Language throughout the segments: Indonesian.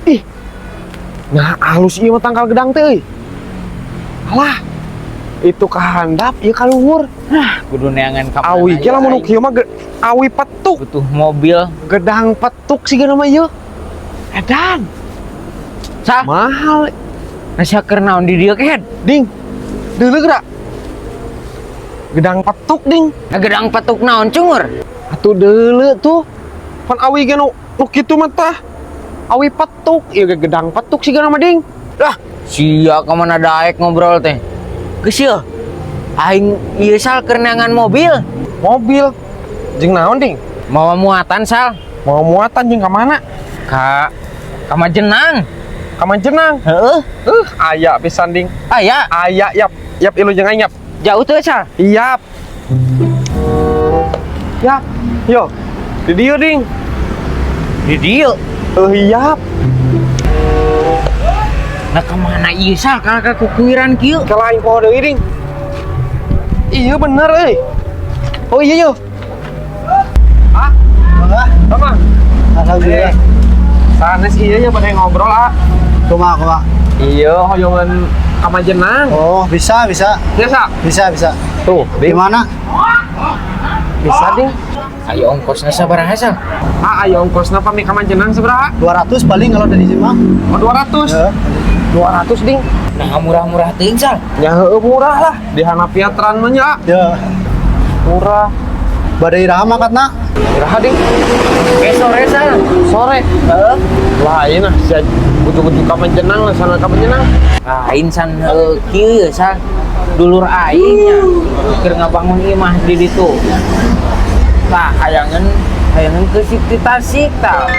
Ih. Nah, halus ieu mah tangkal gedang teh euy. Alah. Itu kahandap ieu kaluhur. Nah, kudu neangan ka mana. Awi ge lamun kieu mah awi petuk. butuh mobil. Gedang petuk sih nama ieu. Edan. Sah, Mahal. nasa keur naon di dieu kehed? Ding. Deuleu geura. Gedang petuk ding. Gedang petuk naon cungur? Atuh deuleu tuh. Pan awi ge nu kitu mah tah. Awi petuk, ieu ge gedang petuk sih nama ding. Lah, sia ka mana daek ngobrol teh. Geus yeuh. Aing ieu sal keur neangan mobil. Mobil. Jeung naon ding? Mawa muatan sal. Mau muatan jeung ka mana? Ka Majenang. Ka Majenang. Heeh. Aya pisan ding. Aya, Aya yap. Yap ilu jeung aing yap. jauh teu sal. Iyap. Yap. Yo. Di dieu ding. Di dieu. Iyap. Nah kemana ieu sal ka kukuiran kieu? Ka lain poho deui ding. Iya bener euy. Oh iya yo. Ah, Mama. Alhamdulillah. Sanes iya nya pada ngobrol Kumaha. Iya, hoyongan ka Majenang. Oh, bisa. Biasa. Tuh, Di mana? Bisa ding. Ayo ongkosna sabaraha sal? Ayo ongkosna pami ka Majenang sabaraha? 200 paling kalau dari sini mah. Oh 200. Ya. 200 ding. Nah murah-murah teuing sal. Ya heueuh murah lah. Di Hanapiatran mah nya. Ya. Murah. Badai iraha mah katna. Iraha ding. Sore sal. Sore. Lain ah sia butuh-butuh ka Majenang lah sana ka Majenang. Lain san kieu ya sal. Dulur aing nya keur ngabangun imah di ditu. Tah hayangan ke Siti Tasik tah.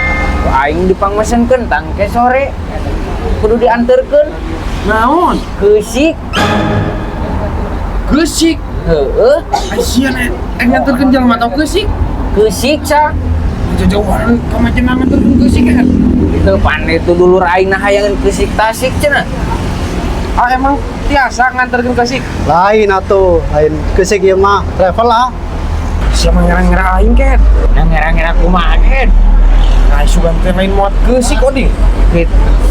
Aing dipangmesenkeun tangke sore. Kudu dianterkeun. Naon? Keusik. Geusik. Heeh. Asian nganterkeun jalma tau geusik. Keusik sal. Jauhan ka Majenang nganterkeun geusik kan. Teu pandai tu dulur aing nah hayangan Keusik Tasik cenah. Emang biasa nganterkeun geusik. Lain atuh, lain keusik ieu mah travel lah. Siapa ngira-ngira aing ket? Nah ngira-ngira kumaha ken? Nah, sugan teh lain muat geusik oding.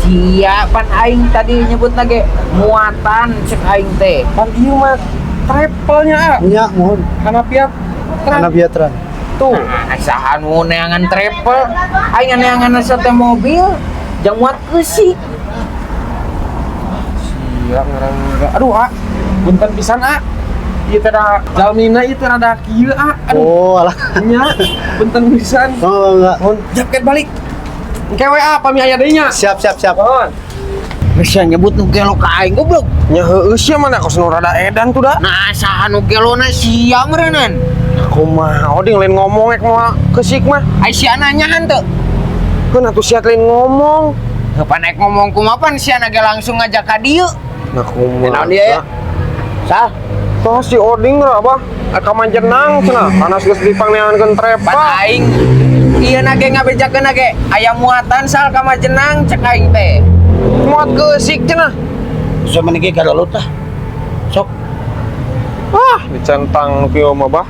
Siapan aing tadi nyebut lagi muatan cek aing teh. Pan ieu mah travelnya Nya mohon. Hanapiat. Karena biatran. Tuh. Nah, asahan mau neangan travel, aing neangan asa teh mobil, jang muat keusik. Sia ngira-ngira. Aduh, punten pisan, Ieu teh da jalmina ieu teh rada kieu, Aduh. Oh, alah. Nya, punten pisan. Enggak. Mohon jaket balik. Engke we pami aya deui nya. Siap. Mohon. Bisa nyebut nu gelo ka aing goblok. Nya heueuh sia mana kos nu rada edan tuh da. Nah, asahan nu gelona sia meureunnan. Kumaha oding lain ngomong ek moal keusik mah. Ai sia nanyahan teu. Keun atuh sia lain ngomong. Heupan ek ngomong kumapan sia ge langsung ngajak ka dieu. Nah kumaha. Naon dia ya? Sal, Toh si oding lah apa? Ka Majenang cenah. Panas geus dipangneankeun pan trepa. aing ieu na ge ngabejakeun na ge aya muatan sal ka Majenang cek aing teh. Muat geusik cenah. Sama niki kadalut tah. Sok. Dicentang kieu mah bah.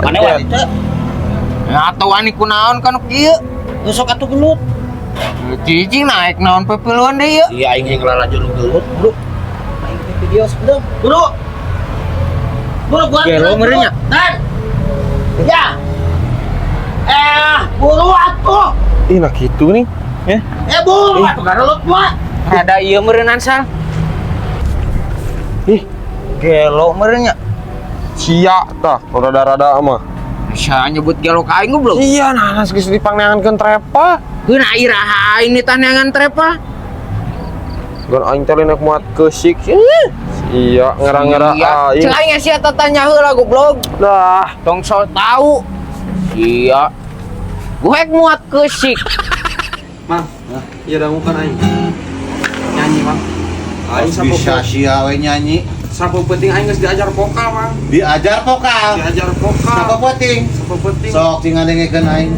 Mana wani teh? Nah, atau wani kunaon kan kieu? Sok atuh gelut. Cicing naik naon pepeluan deh ya. Iya aing yang lala jeung gelut, Bro. Aing teh video sedeng. Bro. Buat Gelo merenya. Dan. Ya. Buru atuh. Ih nah kitu nih. Ya. Buru atuh kadalut mah. Ada ieu meureunnan sal. Ih, Gelo meureunya. sia tah rada-rada mah. Bisa nyebut gelo ka aing goblok. Iya, nah geus dipangneankeun trepa. Geun iraha aing ditanyangan trepa. Gon aing teh lain muat geusik. Iya, ngera-ngera aing. Cek aing sia tanya heula goblok. Dah, Tong sok tahu. Iya. Gue muat keusik. Mang. Iya dangukan aing. Nyanyi, Mang. Aing Bisa sia we nyanyi. sapu penting aing geus diajar vokal, Mang. Diajar vokal. Diajar vokal. Sapa penting? Sapu penting. Sok sing ngadengekeun aing.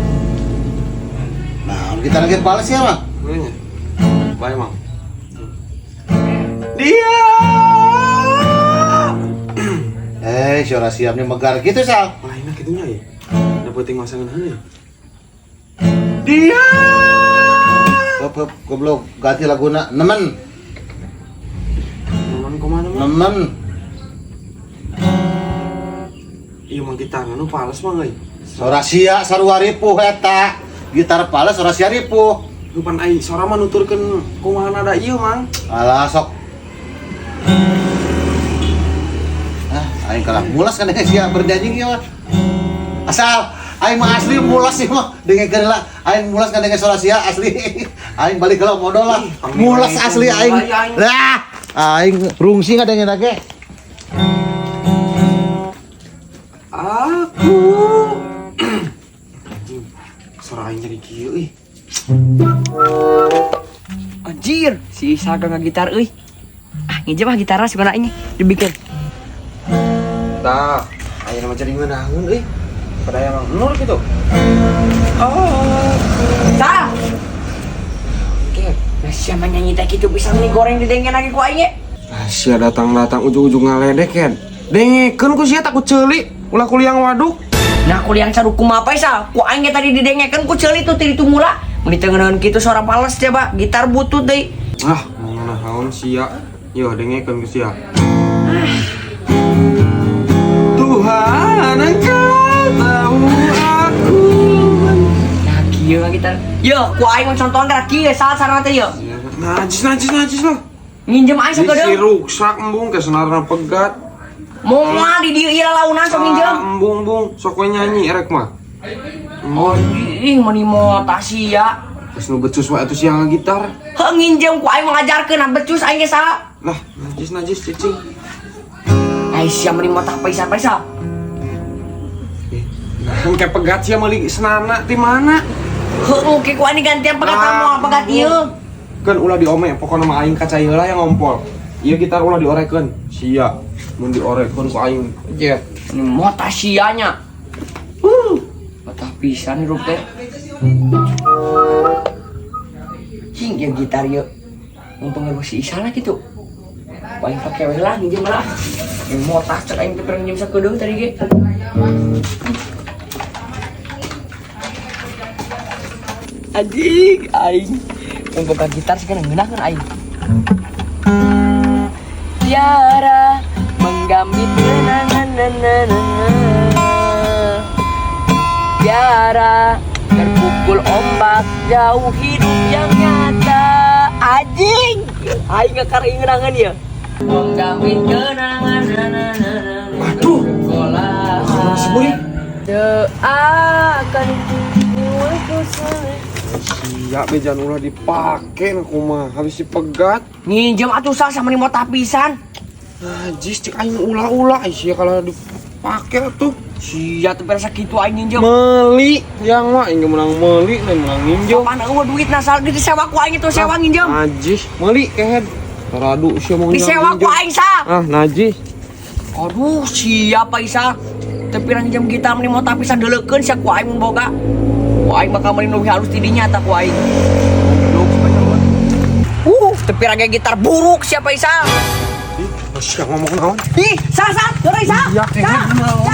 Nah, kita lagi balas ya, Mang. Nya. Bae, Mang. Dia. Suara siapnya megar gitu, Sal. Wah, enak kitunya ya. Ada penting masangan heuh. Dia. Hop, goblok, ganti laguna. Nemen. Nemen kemana mah? Nemen. Iya mah gitar nu pales mah euy. Sorasia sarua ripuh eta. Gitar pales sorasia ripuh. Rupan ai sora mah nuturkeun kumaha nada ieu, Mang. Alah sok. Aing kalah mulas kan sia berjanji ieu mah. Asal aing mah asli mulas sih mah dengekeun lah. Aing mulas kan dengan sorasia asli. Aing balik kalau modal lah. Mulas asli aing. Lah, aing rungsi ngadengeun lagi. Aku anjing suara aing jadi kieu euy. Anjir, si Isa gak gitar euy. Nginjem ah gitarna si ini dibikin. Tah, ayeuna mah jadi ngeunaheun euy. Pada emang nur gitu. Sa. Oke, siapa nyanyi teh kitu bisa meni goreng didengen lagi ku aing ge. Sia datang-datang ujung-ujung ngaledek dengekeun ku sia takut ceuli ulah kuliang waduk. Nah kuliah saduk kumaha pae sa? Ku aing ge tadi didengekeun ku ceuli tuh ti ditu mula. Mun ditengeun kitu suara pales coba, gitar butut deui. Ah, naon sia. Yo dengekeun ku sia. Tuhan engkau tahu aku. Nah kieu gitar. Yo, ku aing mun contohan da kieu salah teh yo. Najis lah. Nginjem aing Si sakedeung. ruksak embung ke senarna pegat. Moal di dieu ira launan sok nginjem. Embung sok we nyanyi erek mah. Oh, ing meni motasi ya. Geus nu becus wae atuh sia gitar. Heuh nginjem ku aing ngajarkeun nah becus aing ge saha. Lah, najis cicing. Ai sia meni motah paisa. Kan kayak pegat sia meuli senarna ti mana? Heuh ke ku aing gantian pegat moal pegat ieu. Kan ulah diome pokona mah aing kaca heula yang ngompol. Ieu gitar ulah diorekeun. Sia mun diorekeun ku aing. Jet. Ini motah sianya. Motah pisan hirup teh. Cing yang gitar yuk. Untung gue si Isa lah gitu. Paling pakai we lah nginjem lah. Yang motah cek aing teh nginjem sakedeung tadi ge. Anjing aing. Yang pegang gitar sekarang ngeunaheun aing. Tiara menggambit kenangan Tiara terpukul ombak jauh hidup yang nyata. Anjing aing ngakar ngeunangeun ya menggambit kenangan Aduh. Masih boy. doakan Sia bejan ulah dipake na kumaha habis dipegat. nginjem atuh sah sama ni motah pisan. Najis cek aing ulah-ulah sia kalau dipake tuh. Sia teu berasa kitu aing nginjem. Meli yang mah aing menang meli lain menang nginjem. Sopan eueuh duit nasal disewa ku aing itu sewa nginjem. Najis meli kehed. Radu sia mau Disewa ku aing sah. Ah najis. Aduh siapa Isa? Tapi nginjem kita meni motah pisan deuleukeun sia ku aing mun boga. Ku aing bakal meni nu halus tidinya eta ku aing. Tapi raga gitar buruk siapa Isa? Ih, sia ngomong naon? Ih, sa, geureuy sa. Iya, kehed naon?